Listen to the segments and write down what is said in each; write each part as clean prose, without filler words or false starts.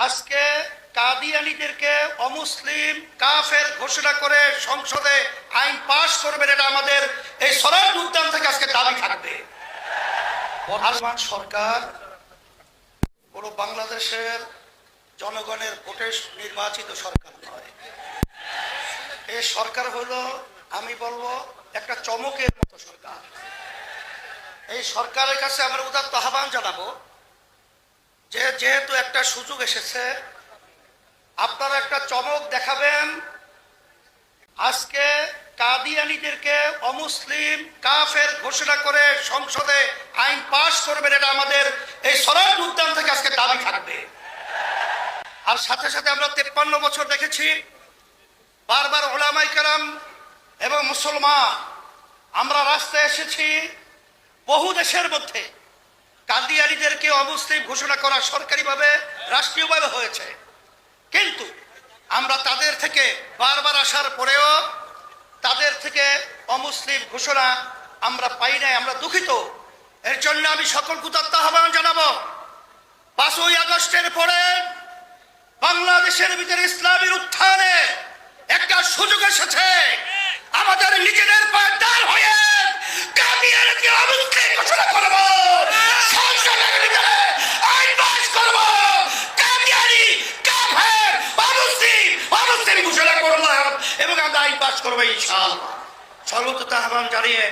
আজকে কাদিয়ানীদেরকে অমুসলিম কাফের ঘোষণা করে সংসদে আইন পাশ করবেন, এটা আমাদের এই সরার উদ্যান থেকে আজকে দাবি থাকবে। বর্তমান সরকার কোন বাংলাদেশের জনগণের ভোটে নির্বাচিত সরকার নয়। এই সরকার হলো, আমি বলবো, একটা চমকের মতো সরকার। এই সরকারের কাছে আমরা উদাত্ত আহ্বান জানাবো যে যেহেতু একটা সুযোগ এসেছে, আপনারা একটা চমক দেখাবেন। আজকে কাদিয়ানীদেরকে অমুসলিম কাফের ঘোষণা করে সংসদে আইন পাশ করবেন, এটা আমাদের এই সরার উদ্যান থেকে আজকে দাবি থাকবে। আর সাথে সাথে আমরা 53 বছর দেখেছি বারবার উলামায়ে কেরাম এবং মুসলমান আমরা রাস্তায় এসেছি। বহু দেশের মধ্যে কাদিয়ানীদেরকে অমুসলিম ঘোষণা করা সরকারিভাবে রাষ্ট্রীয়ভাবে হয়েছে, কিন্তু আমরা তাদের থেকে বারবার আসার পরেও তাদের থেকে অমুসলিম ঘোষণা আমরা পাই নাই। আমরা দুঃখিত। এর জন্য আমি সকলকে উদাত্ত আহ্বান জানাবো, 5ই আগস্টের পরে বাংলাদেশের ভিতরে ইসলামের উত্থানে একটা সুযোগ এসেছে। আমাদের নিজেদের পায়ে দাঁড় হয়ে কাদিয়ানীকে অমুসলিম ঘোষণা করব, সংসদের ভিতরে আইন পাস করব, কাদিয়ানী কাফের অমুসলিম ঘোষণা করব এবং আমরা আইন পাস করবো ইনশাআল্লাহ। সর্বত্র আহ্বান জানিয়ে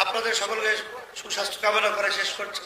আপনাদের সকলকে সুস্বাস্থ্য কামনা করে শেষ করছি।